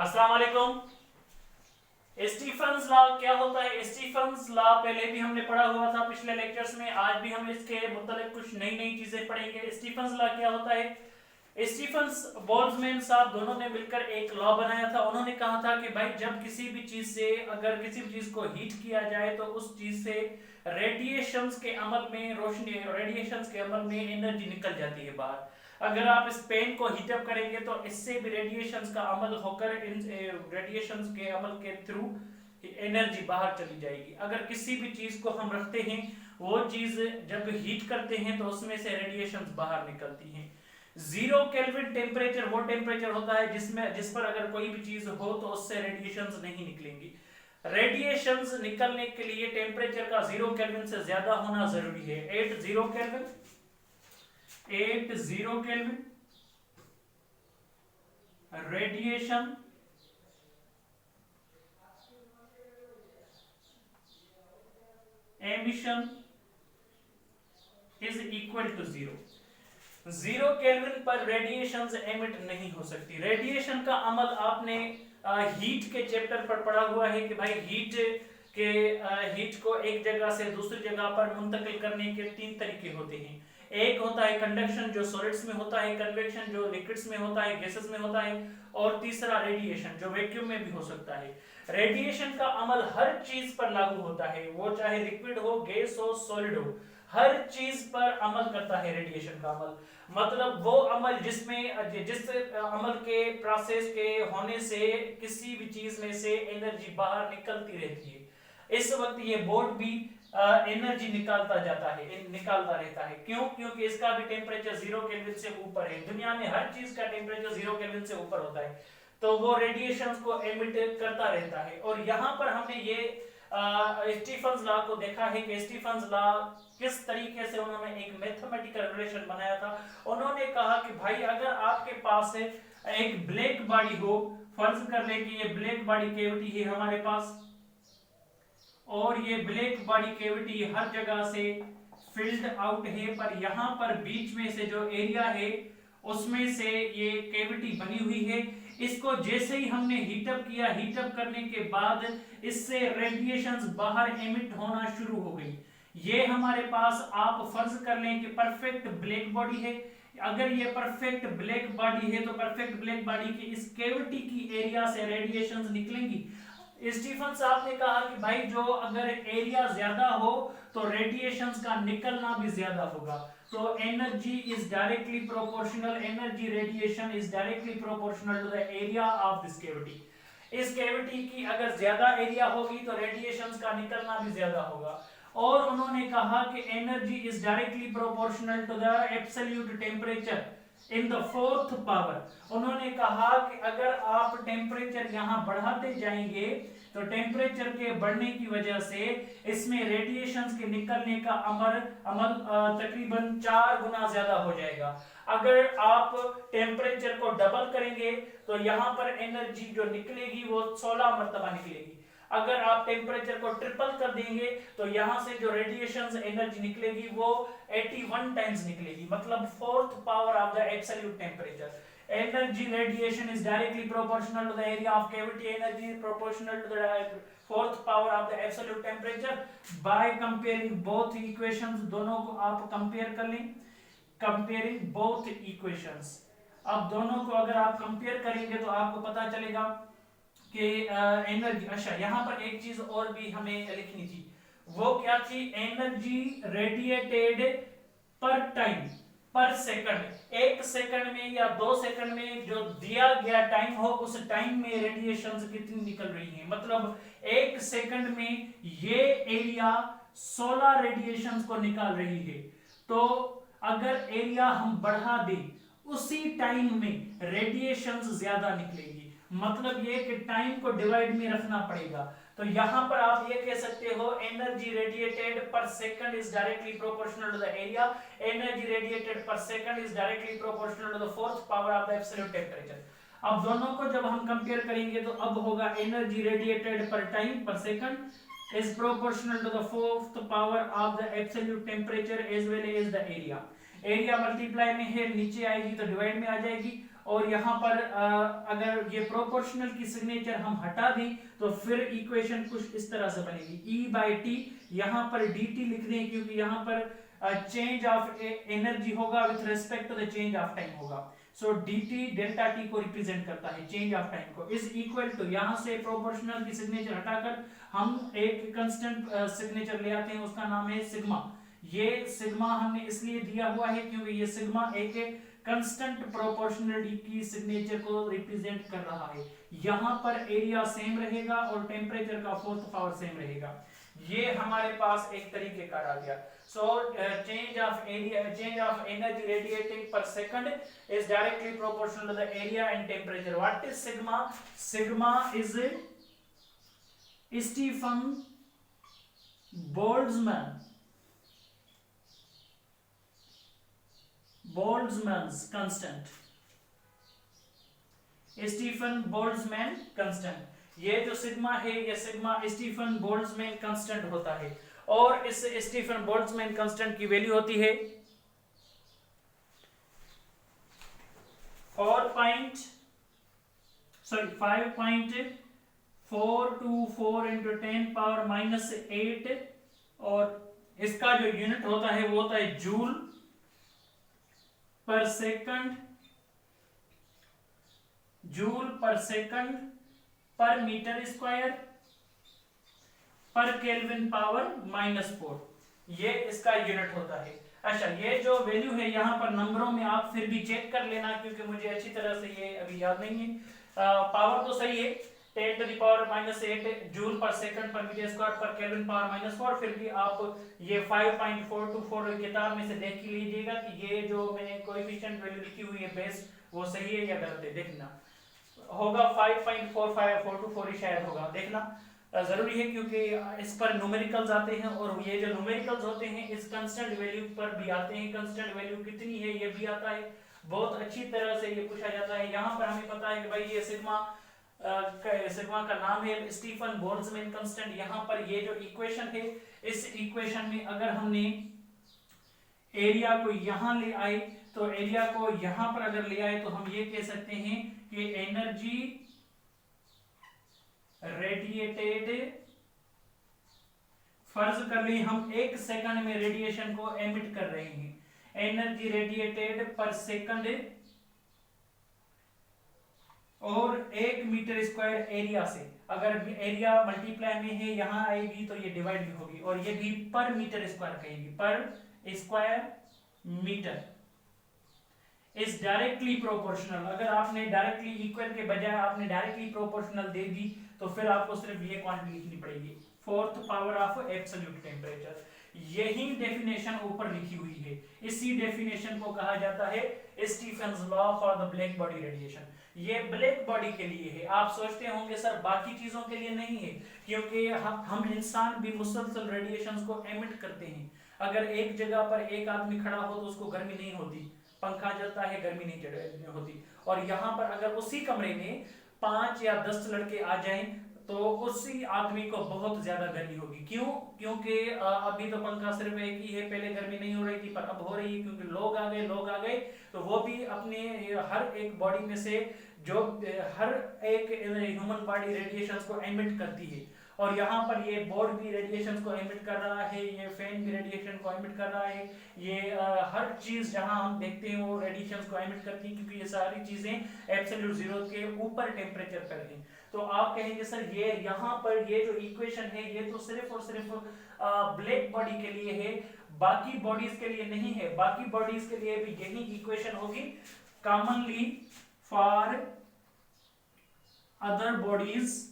अस्सलाम वालेकुम। Stephen's law क्या होता है? स्टीफन्स लॉ पहले भी हमने पढ़ा हुआ था पिछले लेक्चर्स में। आज भी हम इसके मुतालिक कुछ नई नई चीजें पढ़ेंगे। स्टीफन्स लॉ क्या होता है? स्टीफन्स बोल्ट्जमैन साहब दोनों ने मिलकर एक लॉ बनाया था। उन्होंने कहा था कि भाई जब किसी भी चीज से अगर किसी भी चीज को हीट किया जाए तो उस चीज से रेडिएशंस के अमल में रेडिएशंस के अमल में एनर्जी निकल जाती है बाहर। अगर आप इस पेन को हीटअप करेंगे तो इससे भी रेडिएशंस का अमल होकर इन रेडिएशंस के अमल के थ्रू एनर्जी बाहर चली जाएगी। अगर किसी भी चीज को हम रखते हैं वो चीज जब हीट करते हैं तो उसमें से रेडिएशंस बाहर निकलती हैं। 0 केल्विन टेम्परेचर वो टेम्परेचर होता है जिस पर अगर कोई भी चीज हो तो उससे रेडिएशंस नहीं निकलेंगी। रेडिएशंस निकलने के लिए टेम्परेचर का 0 केल्विन से ज्यादा होना जरूरी है। 80 kelvin radiation emission is equal to 0 kelvin पर रेडिएशंस एमिट नहीं हो सकती। रेडिएशन का अमल आपने हीट के चैप्टर पर पढ़ा हुआ है कि भाई हीट को एक जगह से दूसरी जगह पर मुंतकिल करने के 3 तरीके होते हैं। एक होता है कंडक्शन जो सॉलिड्स में होता है, कन्वेक्शन जो लिक्विड्स में होता है, गैसेस में होता है, और तीसरा रेडिएशन जो वैक्यूम में भी हो सकता है। रेडिएशन का अमल हर चीज पर लागू होता है, वो चाहे लिक्विड हो, गैस हो, सॉलिड हो, हर चीज पर अमल करता है रेडिएशन का अमल। मतलब वो अमल जिस अमल के प्रोसेस के होने से किसी भी चीज में से एनर्जी बाहर निकलती रहती है। इस वक्त ये बोर्ड भी एनर्जी निकालता रहता है। क्यों? क्योंकि इसका भी टेम्परेचर 0 केल्विन से ऊपर है। दुनिया में हर चीज का टेम्परेचर 0 केल्विन से ऊपर होता है, तो वो रेडिएशंस को एमिट करता रहता है। और यहाँ पर हमने ये स्टीफन्स लॉ को देखा है कि स्टीफन्स लॉ किस तरीके से उन्होंने एक मैथमेटिकल रिलेशन बनाया था। उन्होंने कहा कि भाई अगर आपके पास एक ब्लैक बॉडी हो, फर्ज कर ले कि ये ब्लैक बॉडी कैविटी है हमारे पास, और ये ब्लैक बॉडी कैविटी हर जगह से फिल्ड आउट है, पर यहाँ पर बीच में से जो एरिया है उसमें से ये कैविटी बनी हुई है। इसको जैसे ही हमने हीटअप किया, हीटअप करने के बाद इससे रेडिएशंस बाहर एमिट होना शुरू हो गई। ये हमारे पास आप फर्ज कर लें कि परफेक्ट ब्लैक बॉडी है। अगर ये परफेक्ट ब्लैक बॉडी है तो परफेक्ट ब्लैक बॉडी की इस कैविटी की एरिया से रेडिएशंस निकलेंगी। स्टीफन साहब ने कहा कि भाई जो अगर एरिया ज्यादा हो तो रेडिएशंस का निकलना भी ज्यादा होगा। तो energy is directly proportional, energy radiation is directly proportional to the area of this cavity. इस कैविटी की अगर ज्यादा एरिया होगी तो रेडिएशंस का निकलना भी ज्यादा होगा। और उन्होंने कहा कि energy is directly proportional to the absolute temperature in the 4th power. उन्होंने कहा कि अगर आप टेम्परेचर यहां बढ़ाते जाएंगे तो टेम्परेचर के बढ़ने की वजह से इसमें रेडिएशंस के निकलने का अमल तकरीबन 4 गुना ज्यादा हो जाएगा। अगर आप टेम्परेचर को डबल करेंगे तो यहां पर एनर्जी जो निकलेगी वो 16 मरतबा निकलेगी। अगर आप टेम्परेचर को ट्रिपल कर देंगे तो यहां से जो रेडिएशंस एनर्जी निकलेगी वो 81 टाइम्स निकलेगी, मतलब 4th power of the absolute temperature. Energy radiation is directly proportional to the area of cavity. Energy is proportional to the 4th power of the absolute temperature. By comparing both equations, दोनों को आप compare कर लें। Comparing both equations, अब दोनों को अगर आप कंपेयर करेंगे तो आपको पता चलेगा कि एनर्जी, अच्छा यहाँ पर एक चीज और भी हमें लिखनी थी, वो क्या थी? Energy radiated per time, per second. 1 second में या 2 सेकंड में जो दिया गया टाइम हो उस टाइम में रेडिएशंस कितनी निकल रही हैं। मतलब 1 सेकंड में ये एरिया 16 रेडिएशंस को निकाल रही है। तो अगर एरिया हम बढ़ा दें उसी टाइम में रेडिएशंस ज्यादा निकलेगी। मतलब ये कि टाइम को डिवाइड में रखना पड़ेगा। तो यहां पर आप ये कह सकते हो energy radiated per second is directly proportional to the area, energy radiated per second is directly proportional to the 4th power of the absolute temperature. अब दोनों को जब हम कंपेयर करेंगे तो अब होगा energy radiated per time per second is proportional to the 4th power of the absolute temperature as well as the area. Area multiply में है, नीचे आएगी तो डिवाइड में आ जाएगी, और यहाँ पर अगर ये प्रोपोर्शनल की सिग्नेचर हम हटा दें तो फिर इक्वेशन कुछ इस तरह से बनेगी E/T, यहाँ पर dt लिख दें क्योंकि यहाँ पर चेंज ऑफ एनर्जी होगा with respect to the change of time होगा। सो dt डेल्टा t को रिप्रेजेंट करता है चेंज ऑफ टाइम को, इज इक्वल टू यहाँ से प्रोपोर्शनल की सिग्नेचर हटाकर हम एक कांस्टेंट सिग्नेचर ले आते हैं, उसका नाम है सिग्मा। ये सिग्मा हमने इसलिए दिया हुआ है क्योंकि ये सिग्मा एक कांस्टेंट प्रोपोर्शनलिटी की सिग्नेचर को रिप्रेजेंट कर रहा है। यहाँ पर एरिया सेम रहेगा और टेम्परेचर का फोर्थ पावर सेम रहेगा। ये हमारे पास एक तरीके का आ गया। So change of energy radiating per second is directly proportional to the area and temperature. What is sigma? Sigma is Stephen Boltzmann's constant. Stefan Boltzmann constant. ये जो सिग्मा है ये सिग्मा स्टीफन बोल्ट्जमैन कांस्टेंट होता है और इस Stefan Boltzmann constant की value होती है 5.424 into 10 पावर -8 और इसका जो यूनिट होता है वो होता है joule per second per metre square per kelvin power -4, ये इसका यूनिट होता है। अच्छा, ये जो वैल्यू है यहाँ पर नंबरों में आप फिर भी चेक कर लेना क्योंकि मुझे अच्छी तरह से ये अभी याद नहीं है। पावर तो सही है 10 to the power -8 joule per second per metre square per kelvin power -4, फिर भी आप ये 5.424 किताब में से देख ही लीजिएगा कि ये जो मैंने कोएफिशिएंट वैल्यू लिखी हुई है बेस वो सही है या गलत है, देखना होगा 5.45424 ही शायद होगा, देखना जरूरी है क्योंकि इस पर न्यूमेरिकल्स आते हैं और ये जो न्यूमेरिकल्स होते हैं इस कांस्टेंट वैल्यू पर भी आते हैं। कांस्टेंट वैल्यू कितनी है ये भी आता है, बहुत अच्छी तरह से ये पूछा जाता है। यहाँ पर हमें पता है कि भाई ये सिग्मा का नाम है स्टीफन बोल्ट्जमैन कांस्टेंट। यहाँ पर ये जो इक्वेशन है इस इक्वेशन में अगर हमने एरिया को यहाँ ले आए तो एरिया को यहाँ पर अगर ले आए तो हम ये कह सकते हैं कि एनर्जी रेडिएटेड, फर्ज कर लें हम 1 सेकंड में रेडिएशन को एमिट कर रहे हैं, एनर्जी रेडिएटेड पर सेकंड और 1 मीटर स्क्वायर एरिया से, अगर एरिया मल्टीप्लाई में है यहाँ आएगी तो ये डिवाइड भी होगी और ये भी पर मीटर स्क्वायर कहेगी, per square metre is directly proportional. अगर आपने डायरेक्टली इक्वल के बजाय आपने डायरेक्टली प्रोपोर्शनल दे दी तो फिर आपको सिर्फ ये क्वांटिटी लिखनी पड़ेगी, fourth power of absolute temperature. यही डेफिनेशन ऊपर लिखी हुई है, इसी डेफिनेशन को कहा जाता है Stefan's law for the black body radiation. ये ब्लैक बॉडी के लिए है। आप सोचते होंगे सर बाकी चीजों के लिए नहीं है, क्योंकि हम इंसान भी मुसलसल रेडिएशंस को एमिट करते हैं। अगर एक जगह पर एक आदमी खड़ा हो तो उसको गर्मी नहीं होती, पंखा चलता है गर्मी नहीं होती, और यहाँ पर अगर उसी कमरे में 5 या 10 लड़के आ जाएं तो उसी आदमी को बहुत ज्यादा गर्मी होगी। क्यों? क्योंकि अभी तो पंखा सिर्फ एक ही है, पहले गर्मी नहीं हो रही थी पर अब हो रही है क्योंकि लोग आ गए तो वो भी अपने हर एक बॉडी में से जो हर एक ह्यूमन बॉडी रेडिएशंस को एमिट करती है, और यहाँ पर ये बोर्ड भी रेडिएशन को एमिट कर रहा है, ये फैन भी रेडिएशन को एमिट कर रहा है, ये हर चीज जहाँ हम देखते हैं वो रेडिएशन को एमिट करती है क्योंकि ये सारी चीजें एब्सोल्यूट जीरो के ऊपर टेम्परेचर पर हैं। तो आप कहेंगे सर ये यहाँ पर ये जो इक्वेशन है ये तो सिर्फ और सिर्फ ब्लैक बॉडी के लिए है, बाकी बॉडीज के लिए नहीं है। बाकी बॉडीज के लिए भी यही इक्वेशन होगी। कॉमनली फॉर अदर बॉडीज,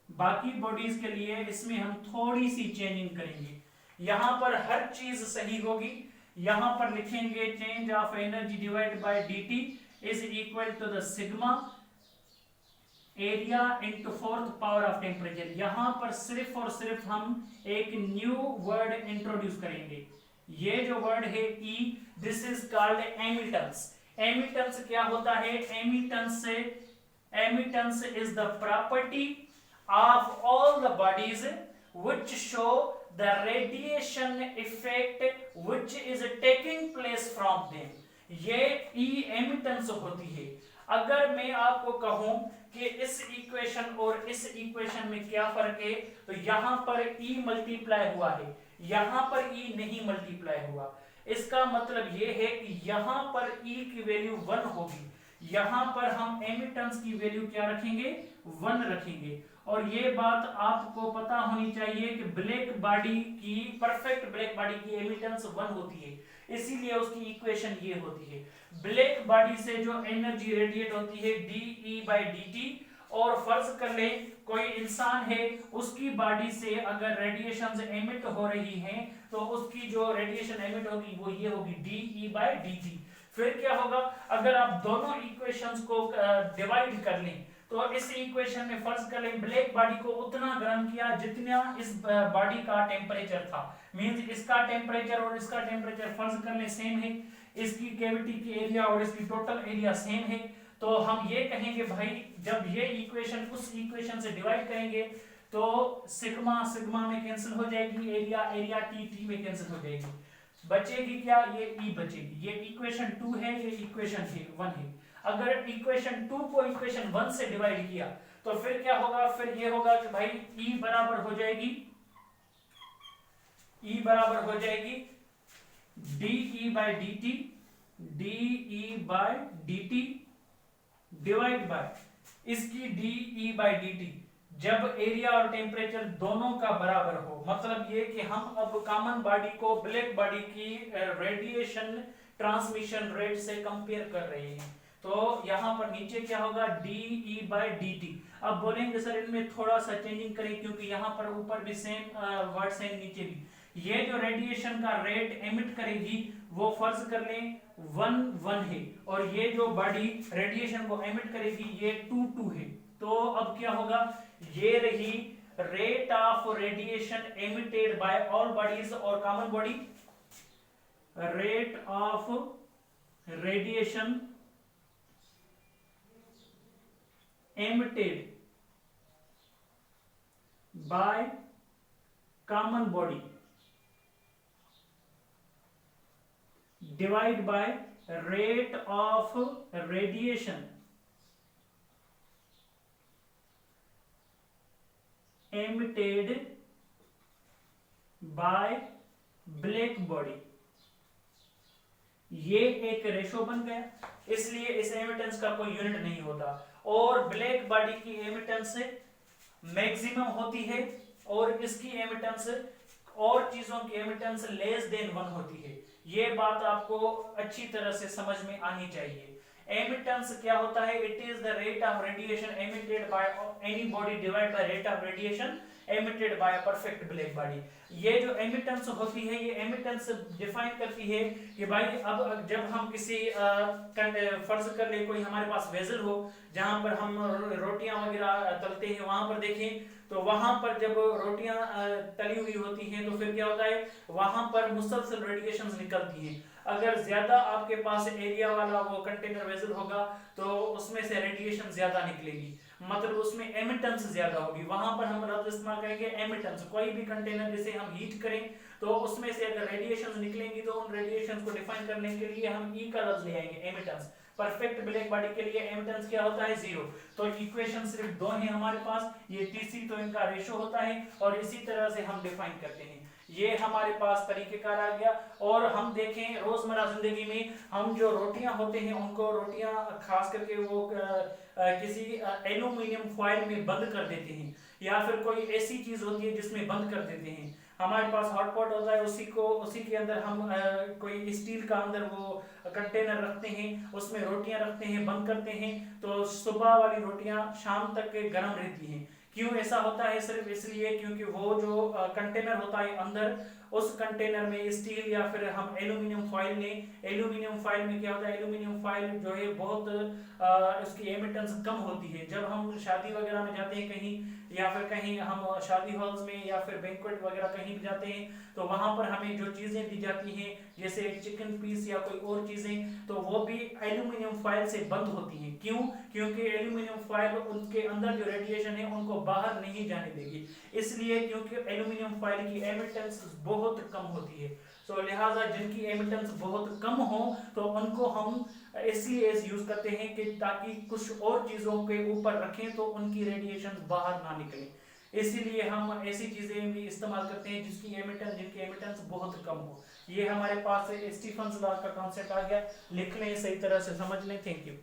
बाकी बॉडीज के लिए इसमें हम थोड़ी सी चेंजिंग करेंगे। यहां पर हर चीज सही होगी। यहां पर लिखेंगे change of energy divide by dt is equal to the sigma area into fourth power of temperature. यहां पर सिर्फ और सिर्फ हम एक न्यू वर्ड इंट्रोड्यूस करेंगे। ये जो वर्ड है E, this is called emittance. Emittance क्या होता है? Emittance is the property of all the bodies which show the radiation effect which is taking place from them। ये ई एमिटेंस होती है। अगर मैं आपको कहूं कि इस इक्वेशन और इस इक्वेशन में क्या फर्क है, तो यहां पर ई मल्टीप्लाई हुआ है, यहां पर ई नहीं मल्टीप्लाई हुआ। इसका मतलब ये है कि यहां पर ई की वैल्यू 1 होगी, यहां पर हम एमिटेंस की वैल्यू क्या रखेंगे, 1 रखेंगे। और ये बात आपको पता होनी चाहिए कि ब्लैक बॉडी की, परफेक्ट ब्लैक बॉडी की एमिटेंस 1 होती है, इसीलिए उसकी इक्वेशन ये होती है। ब्लैक बॉडी से जो एनर्जी रेडिएट होती है dE/dt, और फर्ज कर ले कोई इंसान है, उसकी बॉडी से अगर रेडिएशंस एमिट हो रही हैं तो उसकी जो रेडिएशन एमिट होगी वो ये होगी dE/dt। फिर क्या होगा, अगर आप दोनों इक्वेशंस को डिवाइड कर लें तो इस इक्वेशन में फर्ज कर लें ब्लैक बॉडी को उतना गर्म किया जितना इस बॉडी का टेम्परेचर था, मींस इसका टेम्परेचर और इसका टेम्परेचर फर्ज कर लें सेम है, इसकी कैविटी की एरिया और इसकी टोटल एरिया सेम है, तो हम ये कहेंगे भाई जब ये इक्वेशन उस इक्वेशन से डिवाइड करेंगे तो सिग्मा सिग्मा में कैंसिल हो जाएगी, एरिया एरिया टी टी में कैंसिल हो जाएगी, बचेगी क्या, ये ई बचेगी। ये इक्वेशन 2 है, ये इक्वेशन 1 है। अगर इक्वेशन 2 को इक्वेशन 1 से डिवाइड किया तो फिर क्या होगा, फिर ये होगा कि भाई ई बराबर हो जाएगी, ई बराबर हो जाएगी dE/dt, dE/dt डिवाइड बाय इसकी dE/dt, जब एरिया और टेम्परेचर दोनों का बराबर हो। मतलब ये कि हम अब कॉमन बॉडी को ब्लैक बॉडी की रेडिएशन ट्रांसमिशन रेट से कंपेयर कर रहे हैं, तो यहां पर नीचे क्या होगा dE/dt। अब बोलेंगे सर इनमें थोड़ा सा चेंजिंग करें, क्योंकि यहां पर ऊपर भी सेम वर्ड सेम, नीचे भी ये जो रेडिएशन का रेट एमिट करेगी वो फर्ज कर लें 1 है, और ये जो बॉडी रेडिएशन को एमिट करेगी ये 2 है। तो अब क्या होगा, ये रही rate of radiation emitted by all bodies और common body, rate of radiation emitted by common body divide by rate of radiation emitted by black body। ये एक रेशो बन गया, इसलिए इस एमिटेंस का कोई यूनिट नहीं होता, और ब्लैक बॉडी की एमिटेंस मैक्सिमम होती है और इसकी एमिटेंस और चीजों की एमिटेंस लेस देन 1 होती है। ये बात आपको अच्छी तरह से समझ में आनी चाहिए। एमिटेंस क्या होता है, it is the rate of radiation emitted by any body divide by rate of radiation emitted bye a perfect black body. ये जो एमिटेंस होती है, ये एमिटेंस डिफाइन करती है कि भाई अब जब हम किसी फर्ज कर ले कोई हमारे पास वेसल हो जहां पर हम रोटियां वगैरह तलते हैं, वहां पर देखें तो वहां पर जब रोटियां तली हुई होती हैं तो फिर क्या होता है, वहां पर मुसलसल रेडिएशंस निकलती हैं। अगर ज्यादा आपके पास एरिया वाला वो कंटेनर वेसल होगा तो उसमें से रेडिएशन ज्यादा निकलेगी, मतलब उसमें एमिटेंस ज्यादा होगी, वहां पर हम लफ्ज इस्तेमाल करेंगे एमिटेंस। कोई भी कंटेनर जिसे हम हीट करें तो उसमें से अगर रेडिएशंस निकलेंगी तो उन रेडिएशंस को डिफाइन करने के लिए हम ई का लफ्ज ले आएंगे, एमिटेंस। परफेक्ट ब्लैक बॉडी के लिए एमिटेंस क्या होता है, 0। तो इक्वेशन सिर्फ 2 है हमारे पास, ये टीसी तो इनका रेशो होता है, और इसी तरह से हम डिफाइन करते हैं। ये हमारे पास तरीकेकार आ गया। और हम देखें रोजमर्रा जिंदगी में हम जो रोटियां होते हैं उनको रोटियां खास करके वो किसी एल्यूमिनियम फॉइल में बंद कर देते हैं, या फिर कोई ऐसी चीज होती है जिसमें बंद कर देते हैं। हमारे पास हॉट पॉट होता है, उसी के अंदर हम कोई स्टील का अंदर वो कंटेनर रखते हैं, उसमें रोटियां रखते हैं, बंद करते हैं, तो सुबह वाली रोटियां शाम तक गर्म रहती हैं। क्यों ऐसा होता है, सिर्फ इसलिए क्योंकि वो जो कंटेनर होता है अंदर, उस कंटेनर में स्टील या फिर हम एल्यूमिनियम फॉइल ने, एल्यूमिनियम फॉइल में क्या होता है, एल्यूमिनियम फॉइल जो है बहुत उसकी एमिटेंस कम होती है। जब हम शादी वगैरह में जाते हैं कहीं, या फिर कहीं हम शादी हॉल्स में या फिर बैंक्वेट वगैरह कहीं भी जाते हैं, तो वहां पर हमें जो चीजें दी जाती हैं जैसे चिकन पीस या कोई और चीजें, तो वो भी एल्यूमिनियम फॉइल से बंद होती हैं। क्यों? क्योंकि एल्यूमिनियम फॉइल उनके अंदर जो रेडिएशन है उनको बाहर नहीं जाने देगी, इसलिए क्योंकि एल्यूमिनियम फॉइल की एमिटेंस बहुत कम होती है। सो लिहाजा जिनकी एमिटेंस बहुत कम हो तो उनको हम SEAS यूज करते हैं कि ताकि कुछ और चीजों के ऊपर रखें तो उनकी रेडिएशन बाहर ना निकले, इसीलिए हम ऐसी चीजें भी इस्तेमाल करते हैं जिनकी एमिटेंस बहुत कम हो। ये हमारे पास स्टीफन्स लॉ का कॉन्सेप्ट आ गया, लिख लें, सही तरह से समझ लें। Thank you.